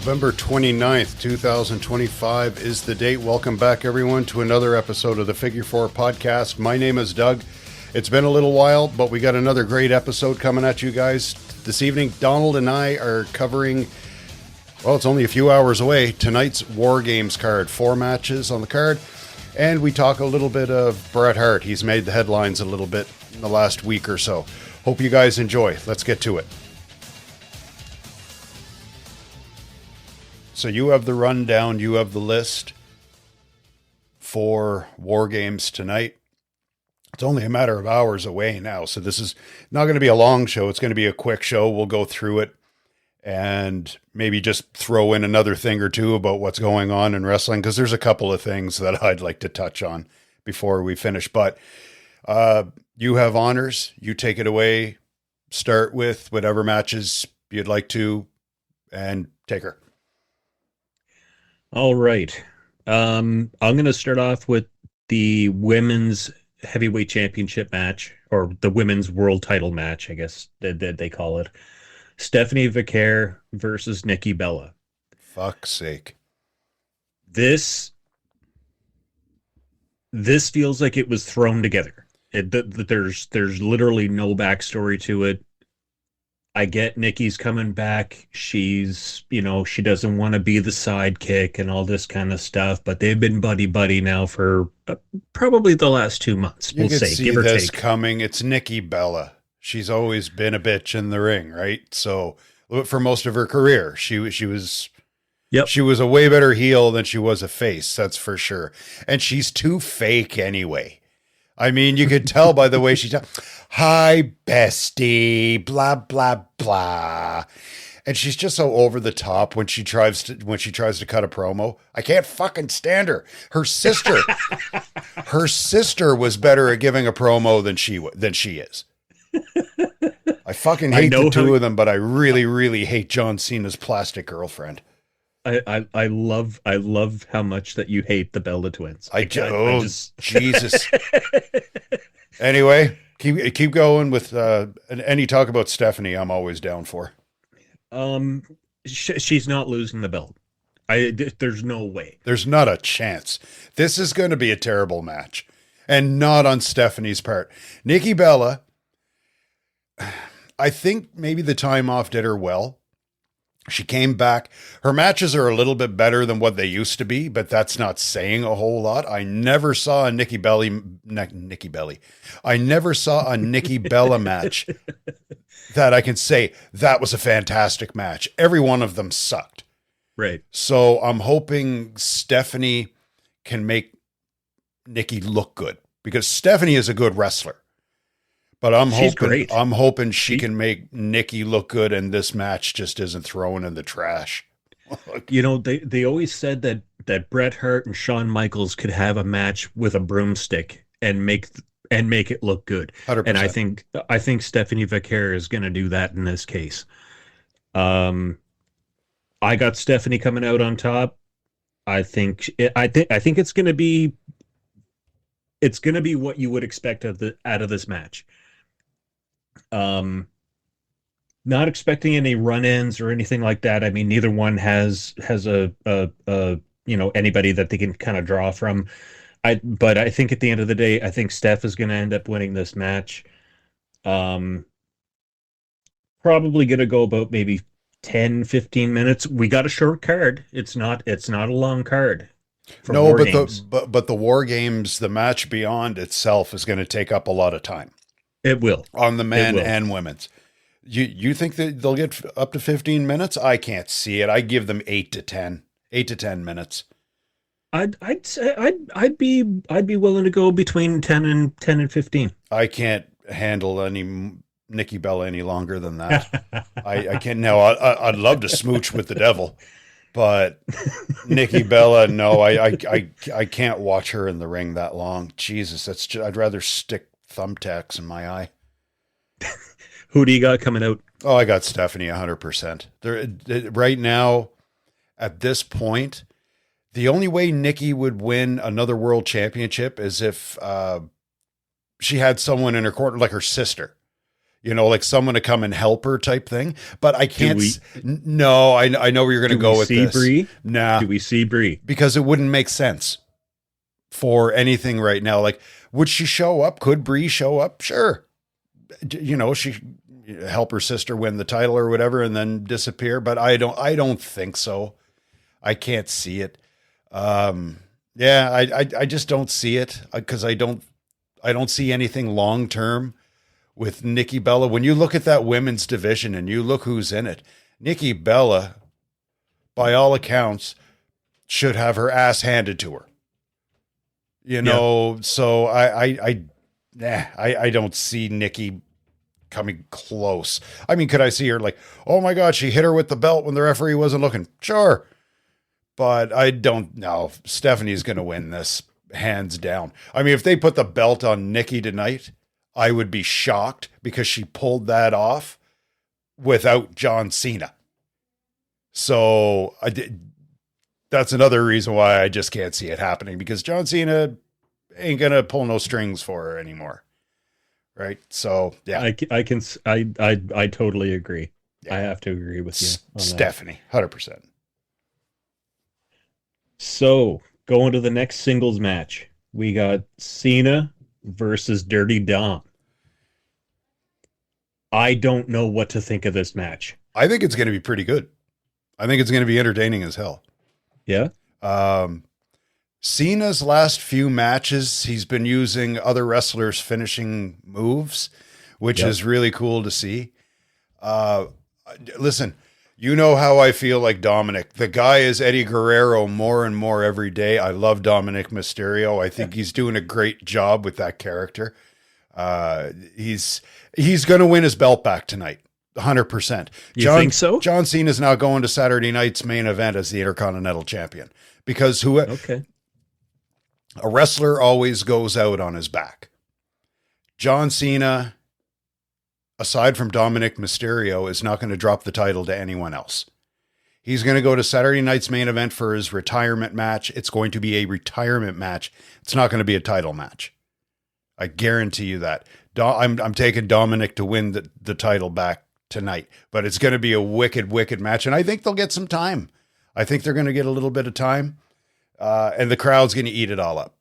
November 29th, 2025 is the date. Welcome back, everyone, to another episode of the Figure Four Podcast. My name is Doug. It's been a little while, but we got another great episode coming at you guys this evening. Donald and I are covering, well, it's only a few hours away, tonight's War Games card. 4 matches on the card. And we talk a little bit of Bret Hart. He's made the headlines a little bit in the last week or so. Hope you guys enjoy. Let's get to it. So you have the rundown, you have the list for War Games tonight. It's only a matter of hours away now, so this is not going to be a long show. It's going to be a quick show. We'll go through it and maybe just throw in another thing or two about what's going on in wrestling, because there's a couple of things that I'd like to touch on before we finish. But you have honors. You take it away. Start with whatever matches you'd like to, and take her. All right. I'm going to start off with the women's heavyweight championship match, or the women's world title match, I guess that they call it. Stephanie Vicaire versus Nikki Bella. Fuck's sake. This feels like it was thrown together. There's literally no backstory to it. I get Nikki's coming back. She's, she doesn't want to be the sidekick and all this kind of stuff, but they've been buddy now for probably the last 2 months. You can see this coming. It's Nikki Bella. She's always been a bitch in the ring, right? So for most of her career, she was a way better heel than she was a face. That's for sure. And she's too fake anyway. I mean, you could tell by the way she talks. Hi, bestie, blah, blah, blah. And she's just so over the top when she tries to cut a promo. I can't fucking stand her. Her sister was better at giving a promo than she is. I fucking hate the two of them, but I really, really hate John Cena's plastic girlfriend. I love how much that you hate the Bella twins. Jesus. Anyway, keep going with any talk about Stephanie. I'm always down for. She's not losing the belt. There's no way. There's not a chance. This is going to be a terrible match, and not on Stephanie's part. Nikki Bella, I think maybe the time off did her well. She came back. Her matches are a little bit better than what they used to be, but that's not saying a whole lot. I never saw a Nikki Bella match that I can say that was a fantastic match. Every one of them sucked. Right. So I'm hoping Stephanie can make Nikki look good, because Stephanie is a good wrestler. But I'm hoping she can make Nikki look good, and this match just isn't thrown in the trash. They always said that Bret Hart and Shawn Michaels could have a match with a broomstick and make it look good. 100%. And I think Stephanie Vicaire is going to do that in this case. I got Stephanie coming out on top. I think it's going to be what you would expect out of this match. Not expecting any run-ins or anything like that. I mean, neither one has a anybody that they can kind of draw from. But I think at the end of the day, I think Steph is going to end up winning this match. Probably going to go about maybe 10, 15 minutes. We got a short card. It's not a long card. No, but the War Games, the match beyond itself is going to take up a lot of time. It will. On the men and women's. You think that they'll get up to 15 minutes? I can't see it. I give them 8 to 10 minutes. I'd be willing to go between 10 and 15. I can't handle any Nikki Bella any longer than that. I can't. No, I'd love to smooch with the devil, but Nikki Bella, no, I can't watch her in the ring that long. Jesus, I'd rather stick thumbtacks in my eye. Who do you got coming out? Oh, I got Stephanie 100%. Right now, at this point, the only way Nikki would win another world championship is if she had someone in her corner, like her sister. like someone to come and help her type thing. But I can't. No, I know where you're going to go with this. Brie? Nah. Do we see Brie? Because it wouldn't make sense for anything right now. Like, would she show up? Could Brie show up? Sure. She help her sister win the title or whatever and then disappear. But I don't think so. I can't see it. I just don't see it because I don't see anything long-term with Nikki Bella. When you look at that women's division and you look who's in it, Nikki Bella, by all accounts, should have her ass handed to her. So I don't see Nikki coming close. I mean, could I see her like, oh my God, she hit her with the belt when the referee wasn't looking? Sure. But I don't know. Stephanie's going to win this hands down. I mean, if they put the belt on Nikki tonight, I would be shocked because she pulled that off without John Cena. So that's another reason why I just can't see it happening, because John Cena ain't going to pull no strings for her anymore. Right. So, yeah. I totally agree. Yeah. I have to agree with you on Stephanie, 100%. So, going to the next singles match, we got Cena versus Dirty Dom. I don't know what to think of this match. I think it's going to be pretty good. I think it's going to be entertaining as hell. Yeah. Cena's last few matches, he's been using other wrestlers' finishing moves, which is really cool to see. Listen, you know how I feel like Dominic. The guy is Eddie Guerrero more and more every day. I love Dominic Mysterio. I think he's doing a great job with that character. He's going to win his belt back tonight. 100%. You think so? John Cena is now going to Saturday night's main event as the Intercontinental Champion, because a wrestler always goes out on his back. John Cena, aside from Dominic Mysterio, is not going to drop the title to anyone else. He's going to go to Saturday night's main event for his retirement match. It's going to be a retirement match. It's not going to be a title match. I guarantee you that. I'm taking Dominic to win the title back tonight, but it's going to be a wicked match, and I think they'll get some time. I think they're going to get a little bit of time, and the crowd's going to eat it all up.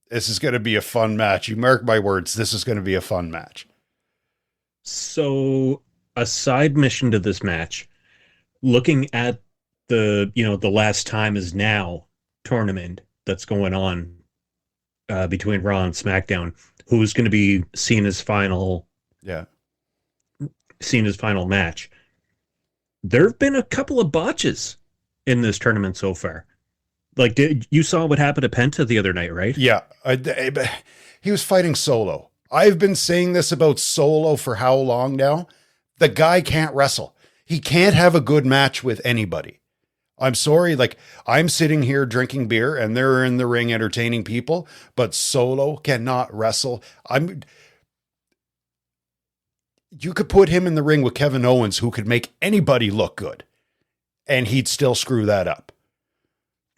This is going to be a fun match. You mark my words, this is going to be a fun match. So, a side mission to this match, looking at the Last Time Is Now tournament that's going on between Raw and SmackDown, who's going to be Cena's final match. There have been a couple of botches in this tournament so far. Like, you saw what happened to Penta the other night, right? Yeah. He was fighting Solo. I've been saying this about Solo for how long now? The guy can't wrestle. He can't have a good match with anybody. I'm sorry. Like, I'm sitting here drinking beer and they're in the ring entertaining people, but Solo cannot wrestle. You could put him in the ring with Kevin Owens, who could make anybody look good, and he'd still screw that up.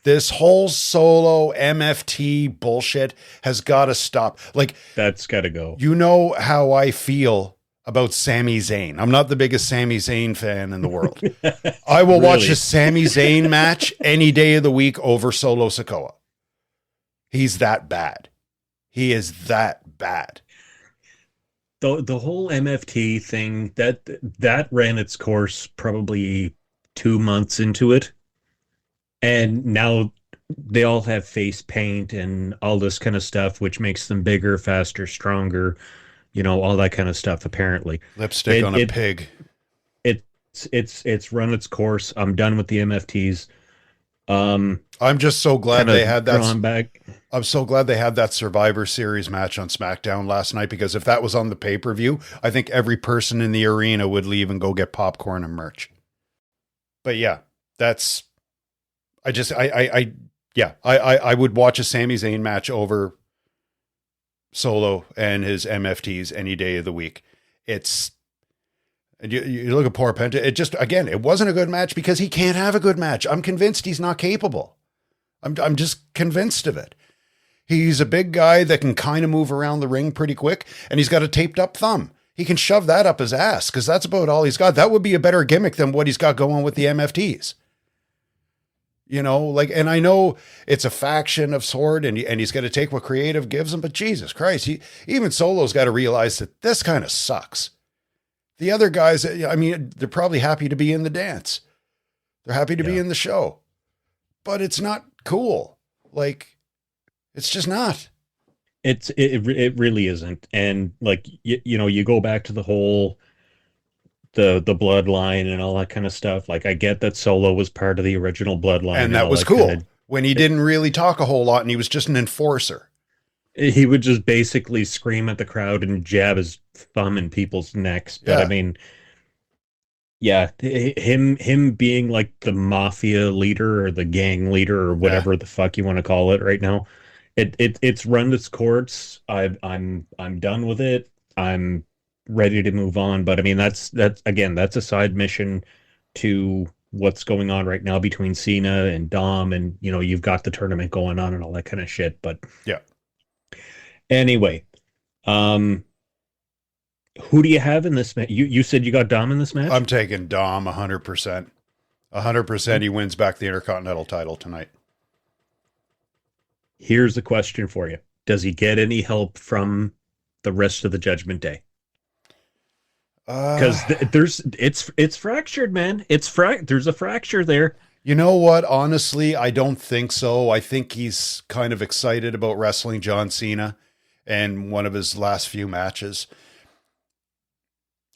This whole Solo MFT bullshit has got to stop. Like, that's got to go. You know how I feel about Sami Zayn. I'm not the biggest Sami Zayn fan in the world. I will watch a Sami Zayn match any day of the week over Solo Sikoa. He's that bad. He is that bad. The whole MFT thing, that ran its course probably 2 months into it. And now they all have face paint and all this kind of stuff, which makes them bigger, faster, stronger, all that kind of stuff, apparently. Lipstick on a pig. It's run its course. I'm done with the MFTs. I'm just so glad they had that. Back. I'm so glad they had that Survivor Series match on SmackDown last night, because if that was on the pay-per-view, I think every person in the arena would leave and go get popcorn and merch. But yeah, I would watch a Sami Zayn match over Solo and his MFTs any day of the week. You look at poor Penta. It wasn't a good match because he can't have a good match. I'm convinced he's not capable. I'm just convinced of it. He's a big guy that can kind of move around the ring pretty quick, and he's got a taped up thumb. he can shove that up his ass because that's about all he's got. That would be a better gimmick than what he's got going with the MFTs. You know, like, and I know it's a faction of sort, and he's got to take what creative gives him, but Jesus Christ, even Solo's got to realize that this kind of sucks. The other guys, I mean, they're probably happy to be in the dance. They're happy to be in the show, but it's not cool. Like, it's just not. It really isn't. And like, you know, you go back to the whole, the bloodline and all that kind of stuff. Like, I get that Solo was part of the original bloodline, and that was cool when he didn't really talk a whole lot and he was just an enforcer. He would just basically scream at the crowd and jab his thumb in people's necks. But I mean, yeah, him being like the mafia leader or the gang leader or whatever the fuck you want to call it right now, it's run its course. I'm done with it. I'm ready to move on. But I mean, that's a side mission to what's going on right now between Cena and Dom, and you know, you've got the tournament going on and all that kind of shit. But yeah. Anyway, who do you have in this match? You said you got Dom in this match? I'm taking Dom 100%. 100% he wins back the Intercontinental title tonight. Here's the question for you. Does he get any help from the rest of the Judgment Day? Because it's fractured, man. There's a fracture there. You know what? Honestly, I don't think so. I think he's kind of excited about wrestling John Cena and one of his last few matches.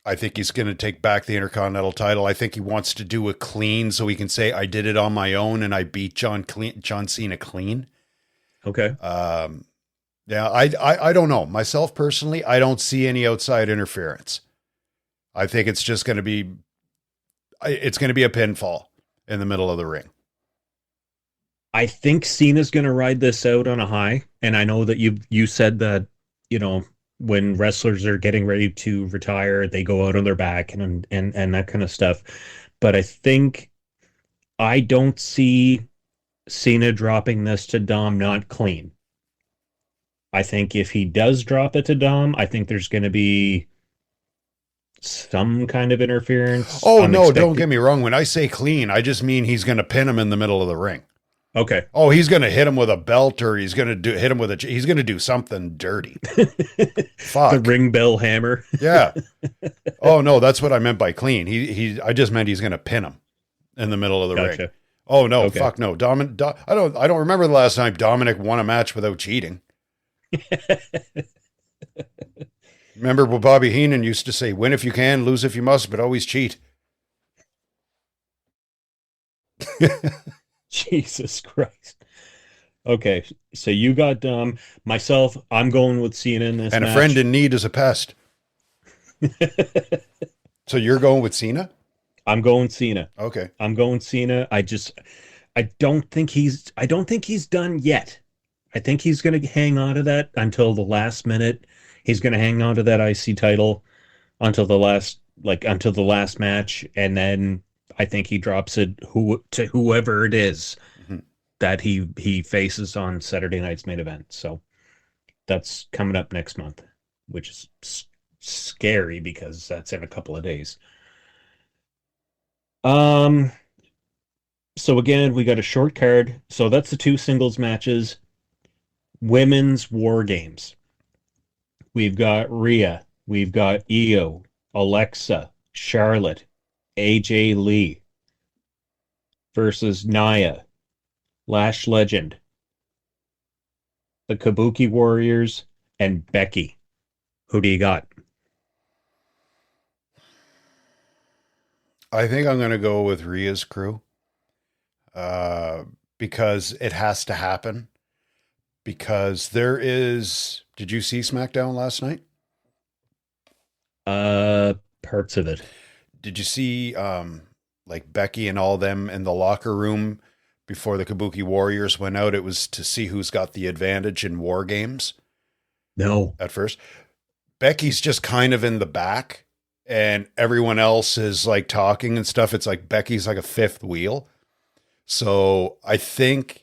I think he's going to take back the Intercontinental title. I think he wants to do it clean so he can say, I did it on my own and I beat John Cena clean. Okay. Yeah, I don't know. Myself personally, I don't see any outside interference. I think it's just going to be, it's going to be a pinfall in the middle of the ring. I think Cena's going to ride this out on a high. And I know that you said that, you know, when wrestlers are getting ready to retire, they go out on their back and that kind of stuff. But I don't see Cena dropping this to Dom not clean. I think if he does drop it to Dom, I think there's going to be some kind of interference. Oh, no, don't get me wrong. When I say clean, I just mean he's going to pin him in the middle of the ring. Okay. Oh, he's going to hit him with a belt, or he's going to hit him with he's going to do something dirty. Fuck. The ring bell hammer. Yeah. Oh no, that's what I meant by clean. I just meant he's going to pin him in the middle of the ring. Oh no, okay. Fuck no. I don't remember the last time Dominic won a match without cheating. Remember what Bobby Heenan used to say, win if you can, lose if you must, but always cheat. Jesus Christ. Okay, so you got Dom. Myself, I'm going with Cena in this and match. A friend in need is a pest. So you're going with Cena? I'm going Cena. Okay. I'm going Cena. I don't think he's done yet. I think he's going to hang on to that until the last minute. He's going to hang on to that IC title until the last match, and then I think he drops it to whoever it is that he faces on Saturday night's main event. So that's coming up next month, which is scary because that's in a couple of days. So again, we got a short card. So that's the two singles matches. Women's War Games. We've got Rhea. We've got Io, Alexa, Charlotte, AJ Lee versus Nia, Lash Legend, the Kabuki Warriors, and Becky. Who do you got? I think I'm going to go with Rhea's crew because it has to happen. Because there is... Did you see SmackDown last night? Parts of it. Did you see like Becky and all them in the locker room before the Kabuki Warriors went out? It was to see who's got the advantage in War Games. No. At first. Becky's just kind of in the back and everyone else is like talking and stuff. It's like Becky's like a fifth wheel. So I think...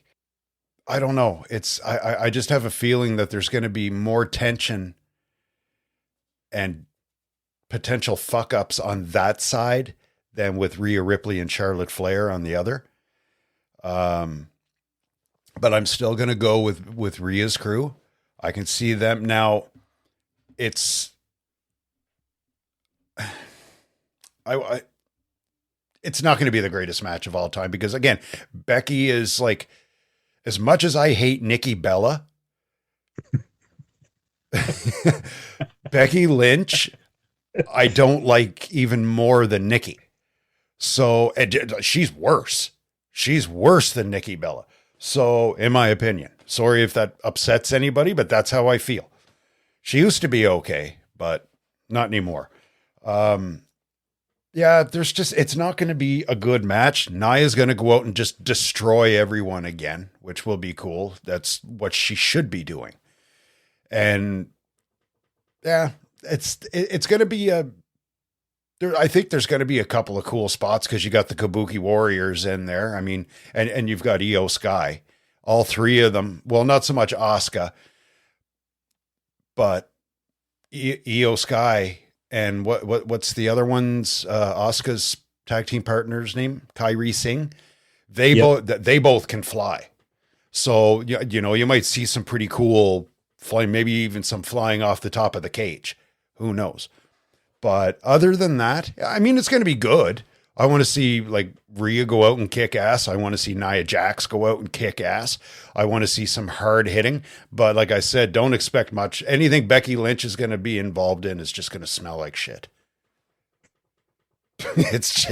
I don't know. I just have a feeling that there's going to be more tension and potential fuck ups on that side than with Rhea Ripley and Charlotte Flair on the other. But I'm still going to go with Rhea's crew. I can see them now. It's it's not going to be the greatest match of all time because again, Becky is like, as much as I hate Nikki Bella, Becky Lynch, I don't like even more than Nikki. So she's worse. She's worse than Nikki Bella. So in my opinion, sorry if that upsets anybody, but that's how I feel. She used to be okay, but not anymore. Yeah, it's not going to be a good match. Nia's going to go out and just destroy everyone again, which will be cool. That's what she should be doing. And yeah, it's going to be I think there's going to be a couple of cool spots because you got the Kabuki Warriors in there. I mean, and you've got Io Sky, all three of them. Well, not so much Asuka, but Io Sky and what's the other one's Asuka's tag team partner's name? Kairi Singh. They both can fly. So you might see some pretty cool flying, maybe even some flying off the top of the cage. Who knows? But other than that, I mean, it's going to be good. I want to see like Rhea go out and kick ass. I want to see Nia Jax go out and kick ass. I want to see some hard hitting. But like I said, don't expect much. Anything Becky Lynch is going to be involved in is just going to smell like shit. It's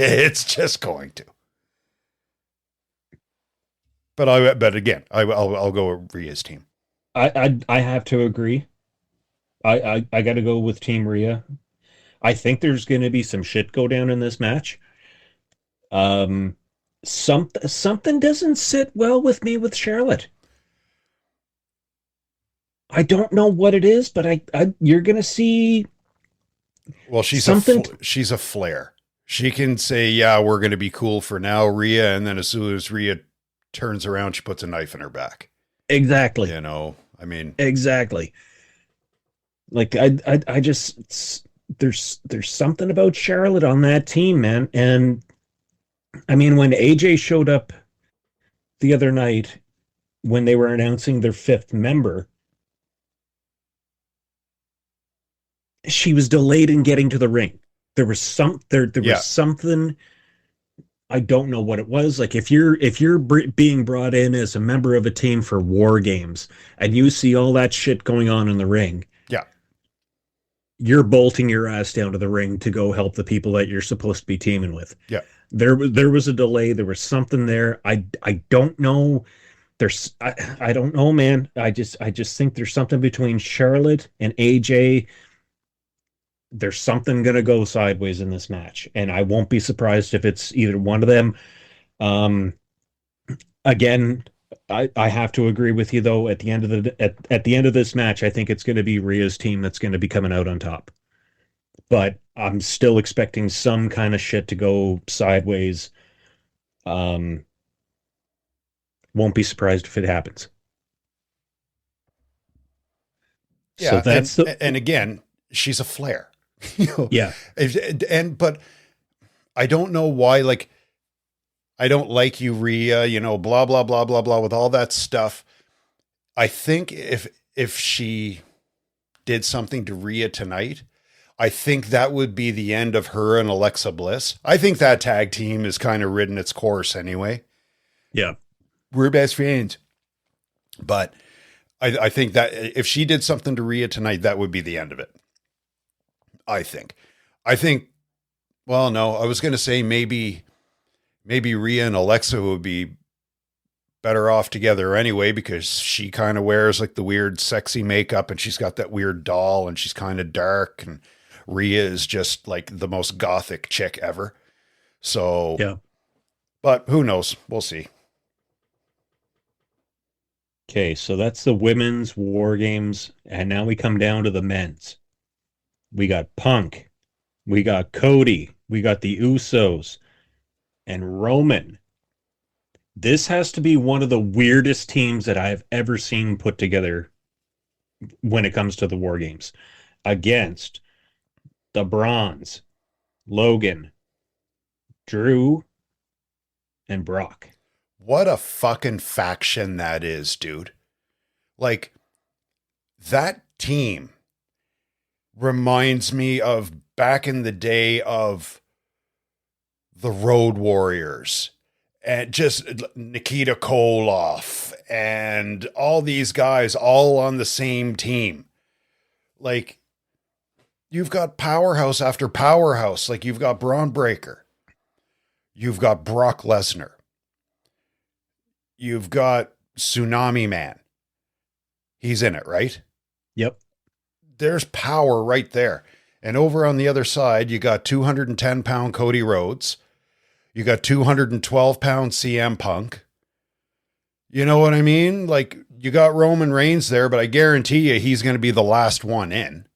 just going to. But again, I'll go with Rhea's team. I have to agree. I got to go with Team Rhea. I think there's going to be some shit go down in this match. Something doesn't sit well with me with Charlotte. I don't know what it is, but you're going to see. Well, she's a Flair. She can say, "Yeah, we're going to be cool for now, Rhea," and then as soon as Rhea turns around, she puts a knife in her back. Exactly. I mean, exactly. Like I just. There's something about Charlotte on that team, man. And I mean, when AJ showed up the other night when they were announcing their 5th member, she was delayed in getting to the ring. There was was something, I don't know what it was. Like if you're being brought in as a member of a team for War Games and you see all that shit going on in the ring, you're bolting your ass down to the ring to go help the people that you're supposed to be teaming with. Yeah. There was a delay. There was something there. I don't know. I don't know, man. I just think there's something between Charlotte and AJ. There's something going to go sideways in this match. And I won't be surprised if it's either one of them. Again, I have to agree with you though. At the end of this match, I think it's going to be Rhea's team that's going to be coming out on top. But I'm still expecting some kind of shit to go sideways. Won't be surprised if it happens. Yeah, so and again, she's a Flair. Yeah, but I don't know why. Like, I don't like you, Rhea, blah, blah, blah, blah, blah, with all that stuff. I think if she did something to Rhea tonight, I think that would be the end of her and Alexa Bliss. I think that tag team has kind of ridden its course anyway. Yeah. We're best friends. But I think that if she did something to Rhea tonight, that would be the end of it. I think, well, no, I was going to say maybe Rhea and Alexa would be better off together anyway, because she kind of wears like the weird sexy makeup and she's got that weird doll and she's kind of dark, and Rhea is just like the most gothic chick ever. So, yeah, but who knows? We'll see. Okay. So that's the women's War Games. And now we come down to the men's. We got Punk, we got Cody, we got the Usos, and Roman. This has to be one of the weirdest teams that I've ever seen put together when it comes to the War Games, against the Bronze, Logan, Drew, and Brock. What a fucking faction that is, dude. Like, that team reminds me of back in the day of the Road Warriors and just Nikita Koloff and all these guys all on the same team. Like, you've got powerhouse after powerhouse. Like, you've got Braun Breaker. You've got Brock Lesnar. You've got Tsunami Man. He's in it, right? Yep. There's power right there. And over on the other side, you got 210-pound Cody Rhodes. You got 212-pound CM Punk. You know what I mean? Like, you got Roman Reigns there, but I guarantee you he's going to be the last one in.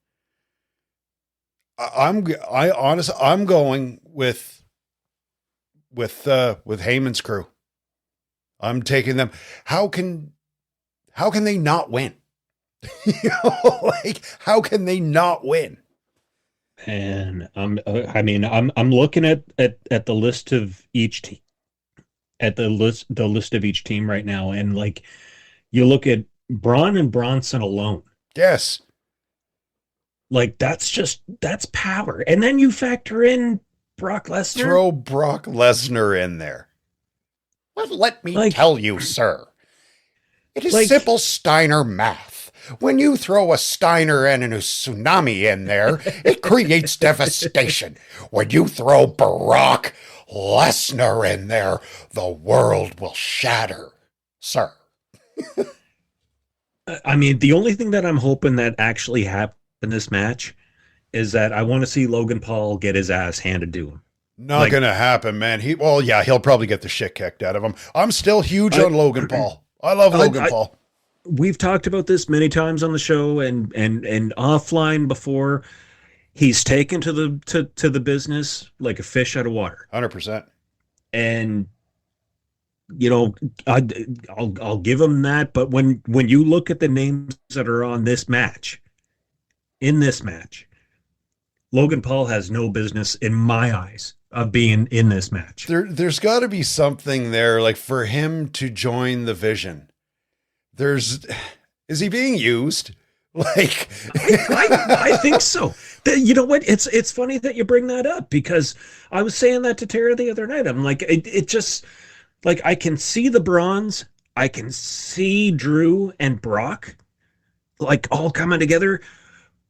I'm going with Heyman's crew. I'm taking them. How can they not win? Like, how can they not win? And I'm looking at the list of each team, at the list of each team right now, and like, you look at Braun and Bronson alone. Yes. Like, that's power. And then you factor in Brock Lesnar. Throw Brock Lesnar in there. Well, let me tell you, sir. It is simple Steiner math. When you throw a Steiner and a Tsunami in there, it creates devastation. When you throw Brock Lesnar in there, the world will shatter, sir. I mean, the only thing that I'm hoping that actually happened in this match is that I want to see Logan Paul get his ass handed to him. Not gonna happen, man. He'll probably get the shit kicked out of him. I'm still huge on Logan Paul. I love Logan Paul. We've talked about this many times on the show and offline before. He's taken to the business like a fish out of water. 100%. And you know, I'll give him that. But when you look at the names that are on this match, in this match, Logan Paul has no business, in my eyes, of being in this match. There's got to be something there, like, for him to join the Vision. Is he being used? Like, I think so. You know what? It's funny that you bring that up, because I was saying that to Tara the other night. I'm like, it just, like, I can see the Bronze, I can see Drew and Brock, like, all coming together.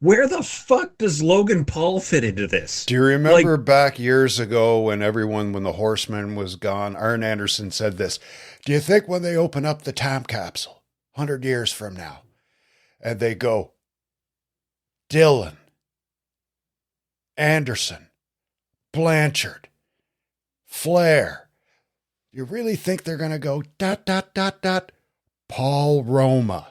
Where the fuck does Logan Paul fit into this? Do you remember back years ago when the Horseman was gone, Arn Anderson said this, do you think when they open up the time capsule 100 years from now and they go, Dylan, Anderson, Blanchard, Flair, you really think they're going to go ... Paul Roma?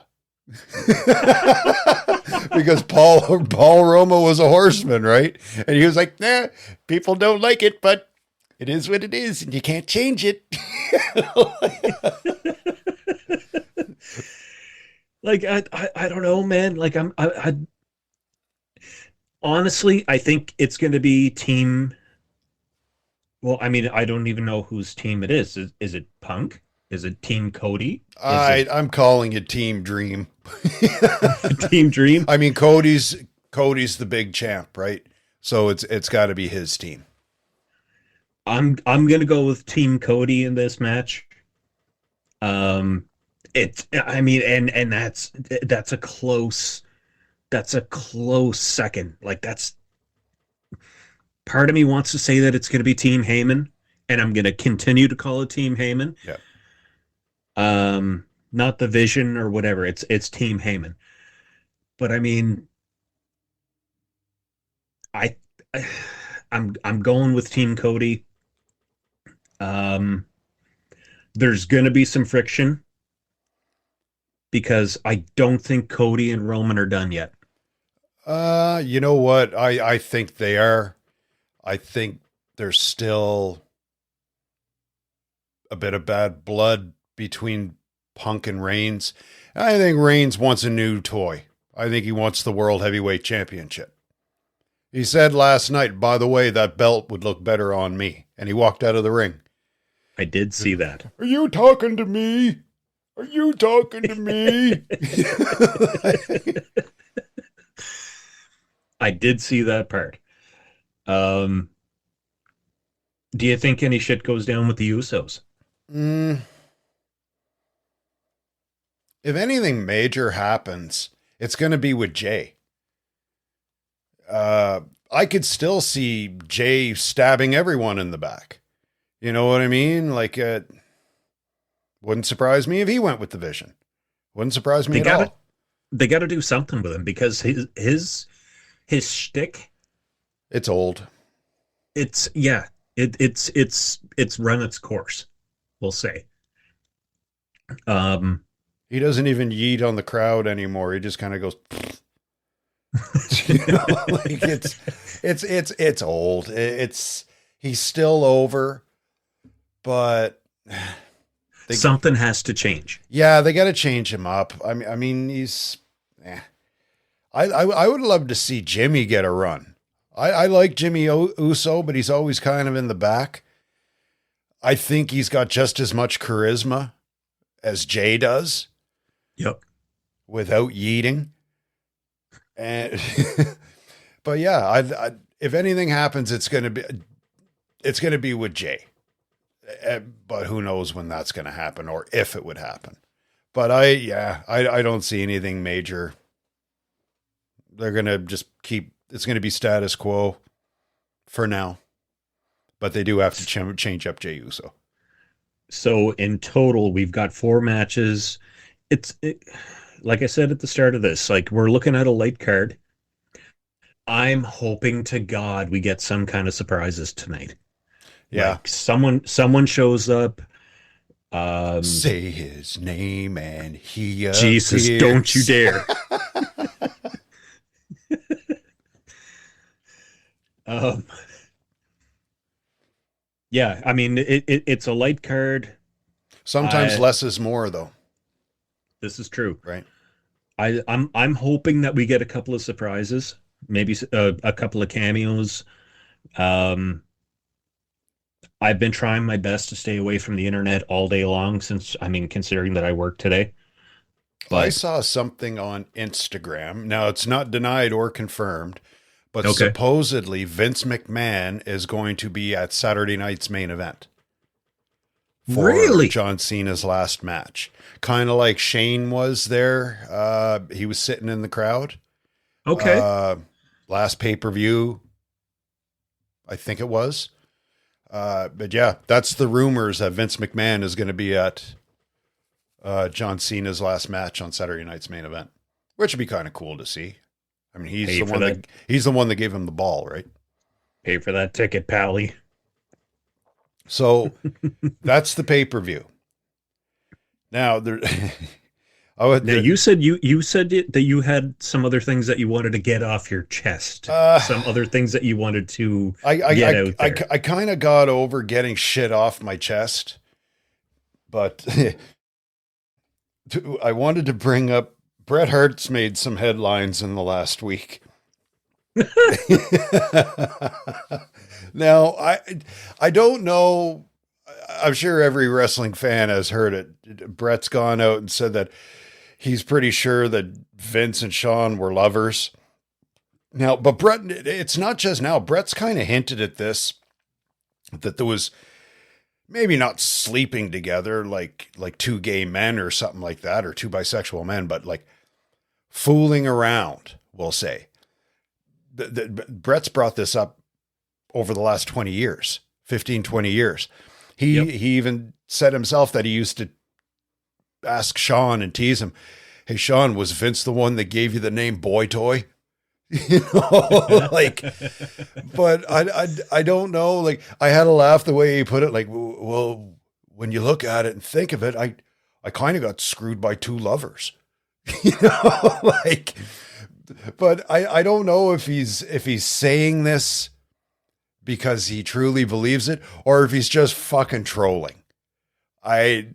Because Paul Roma was a horseman, right? And he was like, nah, people don't like it, but it is what it is, and you can't change it. Like, I don't know, man. Like, I honestly, I think it's going to be team. Well, I mean, I don't even know whose team it is. Is it Punk? Is it Team Cody? I'm calling it Team Dream. Team Dream? I mean, Cody's the big champ, right? So it's got to be his team. I'm gonna go with Team Cody in this match. I mean, and that's a close second. Like, that's, part of me wants to say that it's gonna be Team Heyman, and I'm gonna continue to call it Team Heyman. Yeah. Not the Vision or whatever. It's Team Heyman. But I mean, I'm going with Team Cody. There's gonna be some friction because I don't think Cody and Roman are done yet. You know what? I think they are. I think there's still a bit of bad blood between Punk and Reigns. I think Reigns wants a new toy. I think he wants the World Heavyweight Championship. He said last night, by the way, that belt would look better on me. And he walked out of the ring. I did see that. Are you talking to me? Are you talking to me? I did see that part. Do you think any shit goes down with the Usos? If anything major happens, it's going to be with Jay. I could still see Jay stabbing everyone in the back. You know what I mean? Like, wouldn't surprise me if he went with the Vision. Wouldn't surprise me at all. They got to do something with him because his shtick. It's old. It's run its course. We'll say. He doesn't even yeet on the crowd anymore. He just kind of goes. You know, like it's old. He's still over, but something has to change. Yeah, they got to change him up. I mean, he's. I would love to see Jimmy get a run. I like Jimmy Uso, but he's always kind of in the back. I think he's got just as much charisma as Jay does. Yep. Without yeeting. And but yeah, if anything happens, it's going to be with Jay. But who knows when that's going to happen or if it would happen. But I don't see anything major. They're going to just it's going to be status quo for now. But they do have to change up Jey Uso. So in total, we've got 4 matches. Like I said at the start of this, like we're looking at a late card. I'm hoping to God we get some kind of surprises tonight. Yeah. Like someone shows up. Say his name and he Jesus, appears. don't you dare. Yeah, I mean it's a light card. Sometimes less is more, though. This is true, right? I'm hoping that we get a couple of surprises, maybe a couple of cameos. I've been trying my best to stay away from the internet all day long considering that I work today. But I saw something on Instagram. Now, it's not denied or confirmed, but supposedly Vince McMahon is going to be at Saturday night's main event. For John Cena's last match. Kind of like Shane was there. He was sitting in the crowd. Okay. Last pay-per-view, I think it was. But yeah, that's the rumors that Vince McMahon is going to be at John Cena's last match on Saturday night's main event, which would be kind of cool to see. I mean, he's the one that gave him the ball, right? Pay for that ticket, Pally. So that's the pay-per-view. Now you said that you had some other things that you wanted to get off your chest. Some other things that you wanted to get out there. I kind of got over getting shit off my chest, but I wanted to bring up Bret Hart's made some headlines in the last week. Now, I don't know. I'm sure every wrestling fan has heard it. Bret's gone out and said that he's pretty sure that Vince and Shawn were lovers. Now, but Bret, it's not just now. Bret's kind of hinted at this, that there was maybe not sleeping together like 2 gay men or something like that, or 2 bisexual men, but like fooling around, we'll say. Bret's brought this up over the last 20 years, 15, 20 years. He even said himself that he used to ask Shawn and tease him, "Hey, Shawn, was Vince the one that gave you the name Boy Toy?" You know, like, but I don't know. Like, I had to laugh the way he put it. Like, well, when you look at it and think of it, I kind of got screwed by 2 lovers, you know, like, but I don't know if he's saying this because he truly believes it, or if he's just fucking trolling. But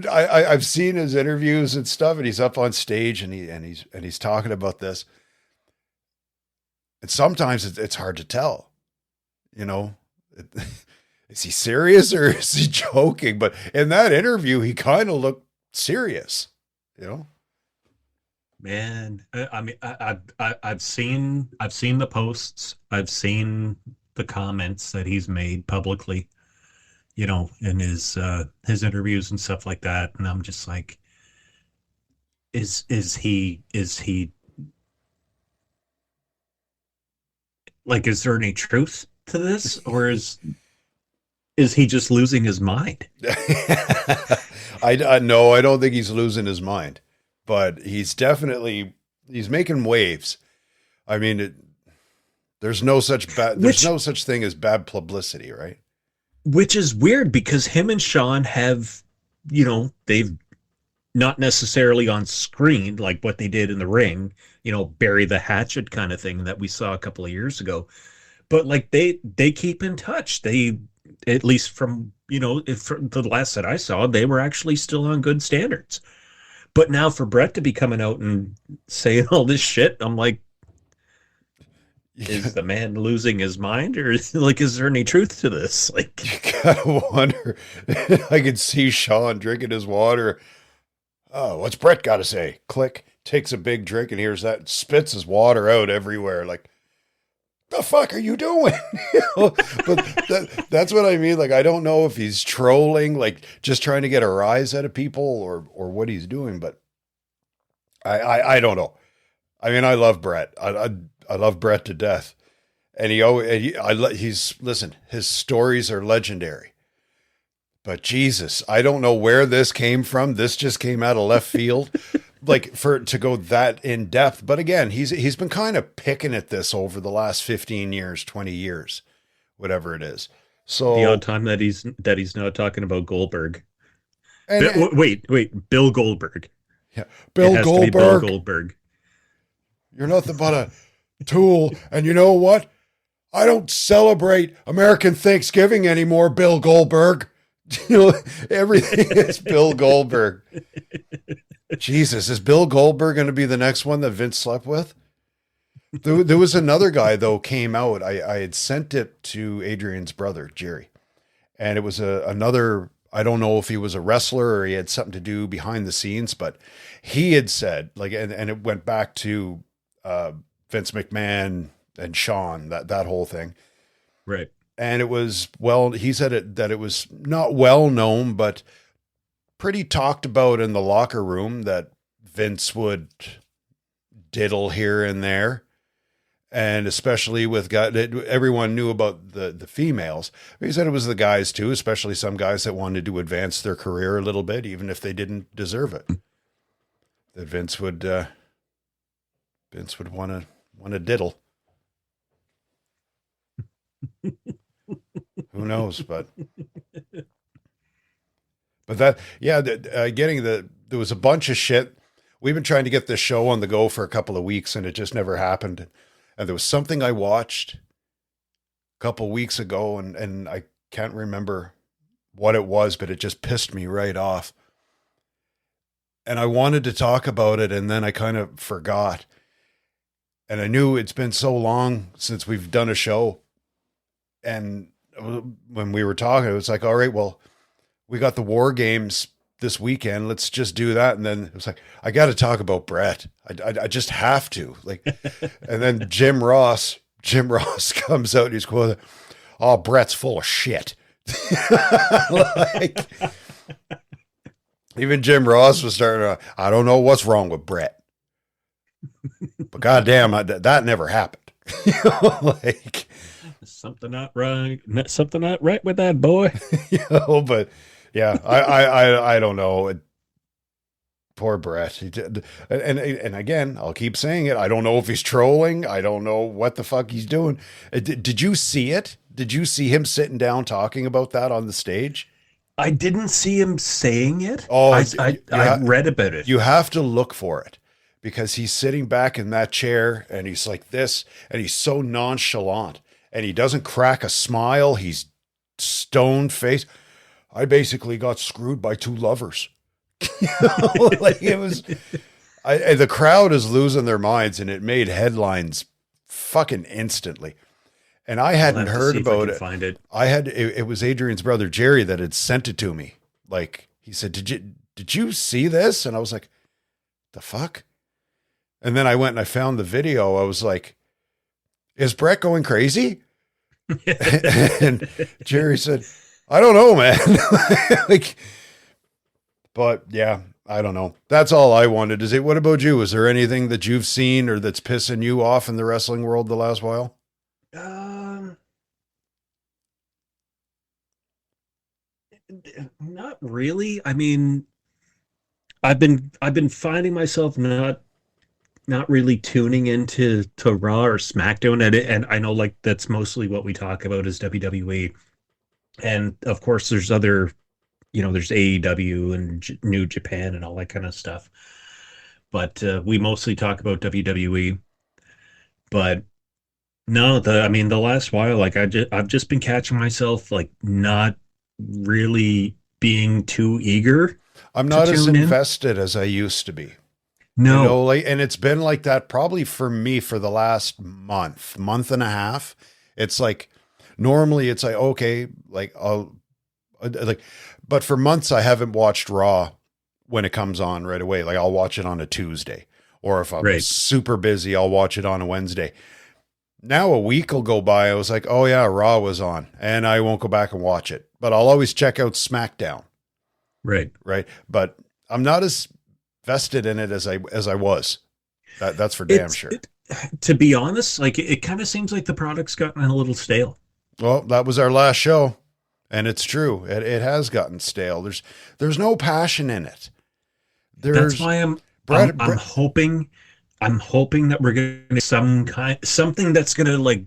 I've seen his interviews and stuff, and he's up on stage and he's talking about this. And sometimes it's hard to tell, you know, is he serious or is he joking? But in that interview, he kind of looked serious, you know? Man, I mean, I've seen the posts, I've seen the comments that he's made publicly, you know, in his interviews and stuff like that, and I'm just like, is he like, is there any truth to this, or is he just losing his mind? I no, I don't think he's losing his mind, but he's making waves. I mean, there's no such thing as bad publicity, right? Which is weird because him and Sean have, you know, they've not necessarily on screen like what they did in the ring, you know, bury the hatchet kind of thing that we saw a couple of years ago. But like they keep in touch. They, at least from, you know, from the last that I saw, they were actually still on good standards. But now for Bret to be coming out and saying all this shit, I'm like, is the man losing his mind, or like, is there any truth to this? Like, you gotta wonder. I could see Sean drinking his water. Oh, what's Bret got to say? Click, takes a big drink and hears that, spits his water out everywhere. Like, the fuck are you doing? You know? But that's what I mean. Like, I don't know if he's trolling, like just trying to get a rise out of people, or what he's doing. But I don't know. I mean, I love Bret. I love Bret to death, and listen. His stories are legendary. But Jesus, I don't know where this came from. This just came out of left field, like to go that in depth. But again, he's been kind of picking at this over the last 15 years, 20 years, whatever it is. So the odd time that he's not talking about Goldberg. Wait, Bill Goldberg. Yeah, Bill Goldberg. You're nothing but a tool, and you know what? I don't celebrate American Thanksgiving anymore, Bill Goldberg. You know, everything is Bill Goldberg. Jesus, is Bill Goldberg going to be the next one that Vince slept with? There was another guy, though, came out. I had sent it to Adrian's brother, Jerry. And it was another, I don't know if he was a wrestler or he had something to do behind the scenes, but he had said, like, and it went back to Vince McMahon and Sean, that whole thing. Right. And it was, well, he said that it was not well known, but pretty talked about in the locker room that Vince would diddle here and there. And especially with guys, everyone knew about the females. But he said it was the guys too, especially some guys that wanted to advance their career a little bit, even if they didn't deserve it. That Vince would want to diddle. Who knows? But that, yeah, there was a bunch of shit. We've been trying to get this show on the go for a couple of weeks, and it just never happened. And there was something I watched a couple of weeks ago, and I can't remember what it was, but it just pissed me right off. And I wanted to talk about it, and then I kind of forgot. And I knew it's been so long since we've done a show. And when we were talking, it was like, all right, well, we got the War Games this weekend. Let's just do that. And then it was like, I got to talk about Bret. I just have to. Like, and then Jim Ross comes out and he's quoted, "Oh, Bret's full of shit." Like, even Jim Ross was starting to, I don't know what's wrong with Bret, but goddamn, that never happened. You know, like, something not right with that boy. You know, but yeah, I don't know. Poor Bret. He did, and again, I'll keep saying it. I don't know if he's trolling. I don't know what the fuck he's doing. Did you see it? Did you see him sitting down talking about that on the stage? I didn't see him saying it. Oh, I read about it. You have to look for it, because he's sitting back in that chair and he's like this, and he's so nonchalant, and he doesn't crack a smile. He's stone faced. I basically got screwed by two lovers. You know, like, it was, the crowd is losing their minds, and it made headlines fucking instantly. And I I'll hadn't have to heard see if I about can it. find it. It was Adrian's brother Jerry that had sent it to me. Like, he said, did you see this? And I was like, the fuck? And then I went and I found the video. I was like, is Bret going crazy? And Jerry said, I don't know, man. Like, but yeah, I don't know. That's all I wanted. What about you? Is there anything that you've seen or that's pissing you off in the wrestling world the last while? Not really. I mean, I've been finding myself not really tuning into Raw or SmackDown, and I know like that's mostly what we talk about is WWE, and of course there's other, there's AEW and New Japan and all that kind of stuff, but we mostly talk about WWE. But no, the last while, like I've just been catching myself like not really being too eager I'm to not as tune in. invested as I used to be. No, Like, and it's been like that probably for me for the last month and a half. It's like, normally it's like, okay, like but for months I haven't watched Raw when it comes on right away. Like, I'll watch it on a Tuesday, or if I'm right. super busy, I'll watch it on a Wednesday. Now a week will go by. I was like, oh yeah, Raw was on, and I won't go back and watch it, but I'll always check out SmackDown. Right. Right. But I'm not as vested in it as I was. That's for damn sure. To be honest, like it kind of seems like the product's gotten a little stale. Well, that was our last show, and it's true. It has gotten stale. There's no passion in it. That's why I'm hoping that we're going to something that's going to, like,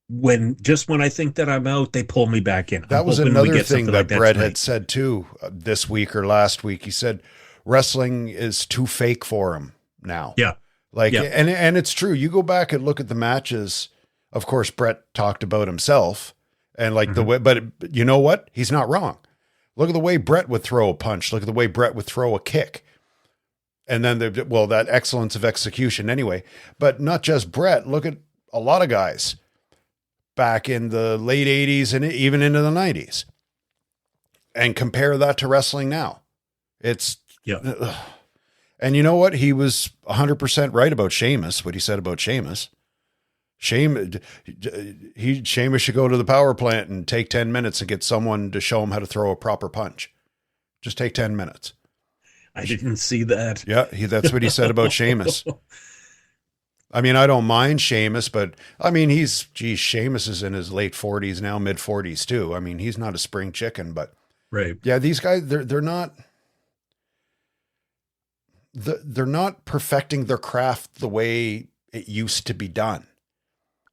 when I think that I'm out, they pull me back in. That was another thing that Bret had said too this week or last week. He said wrestling is too fake for him now. Yeah. Like, and it's true. You go back and look at the matches. Of course, Bret talked about himself and like the way, but you know what? He's not wrong. Look at the way Bret would throw a punch. Look at the way Bret would throw a kick. And then that excellence of execution anyway, but not just Bret. Look at a lot of guys back in the late 80s and even into the 90s, and compare that to wrestling now. It's, and you know what? He was 100% right about Sheamus, what he said about Sheamus. Sheamus should go to the power plant and take 10 minutes and get someone to show him how to throw a proper punch. Just take 10 minutes. I didn't see that. Yeah, that's what he said about Sheamus. I mean, I don't mind Sheamus, but I mean, Sheamus is in his late 40s now, mid 40s too. I mean, he's not a spring chicken, but right. Yeah, these guys, they're not perfecting their craft the way it used to be done.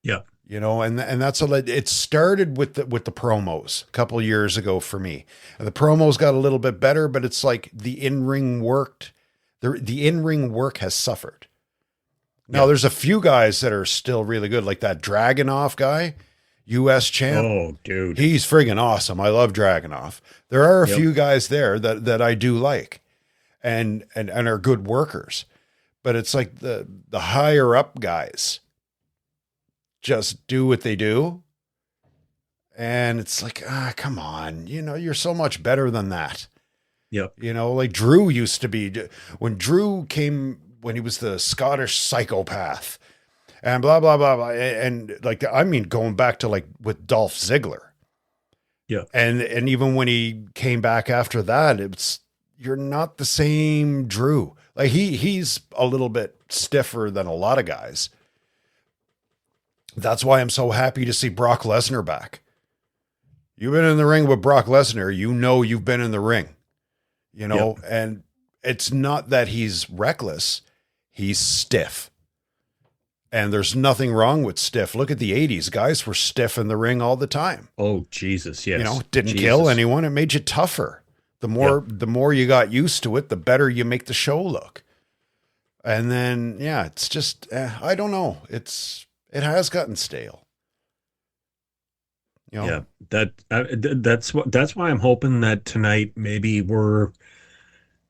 Yeah. And that's it started with the promos a couple years ago for me. And the promos got a little bit better, but it's like the in-ring worked. The in-ring work has suffered. Now there's a few guys that are still really good, like that Dragunov guy, US champ. Oh, dude. He's friggin' awesome. I love Dragunov. There are a few guys there that I do like and are good workers. But it's like the higher up guys just do what they do. And it's like, come on, you're so much better than that. Yep. Like Drew used to be, when Drew came, when he was the Scottish psychopath and blah, blah, blah, blah. And like, I mean, going back to like with Dolph Ziggler. Yeah. And even when he came back after that, you're not the same Drew. Like he's a little bit stiffer than a lot of guys. That's why I'm so happy to see Brock Lesnar back. You've been in the ring with Brock Lesnar. You've been in the ring, and it's not that he's reckless. He's stiff. And there's nothing wrong with stiff. Look at the 80s. Guys were stiff in the ring all the time. Oh, Jesus. Yes. Didn't kill anyone. It made you tougher. The more you got used to it, the better you make the show look. And then, it's just, I don't know. It has gotten stale. Yeah, that's why I'm hoping that tonight maybe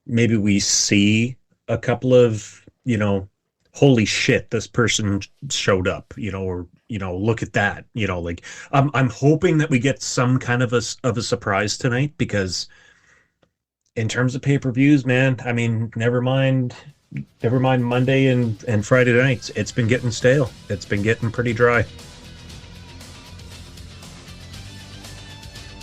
we see a couple of holy shit, this person showed up, or look at that, like I'm hoping that we get some kind of a surprise tonight, because in terms of pay-per-views, man, I mean, never mind Monday and Friday nights. It's been getting stale. It's been getting pretty dry.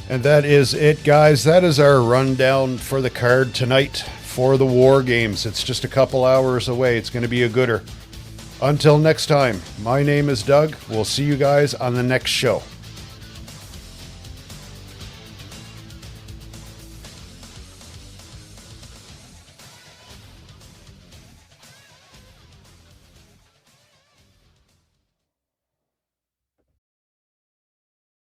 And that is it, guys. That is our rundown for the card tonight for the War Games. It's just a couple hours away. It's going to be a gooder. Until next time, my name is Doug. We'll see you guys on the next show.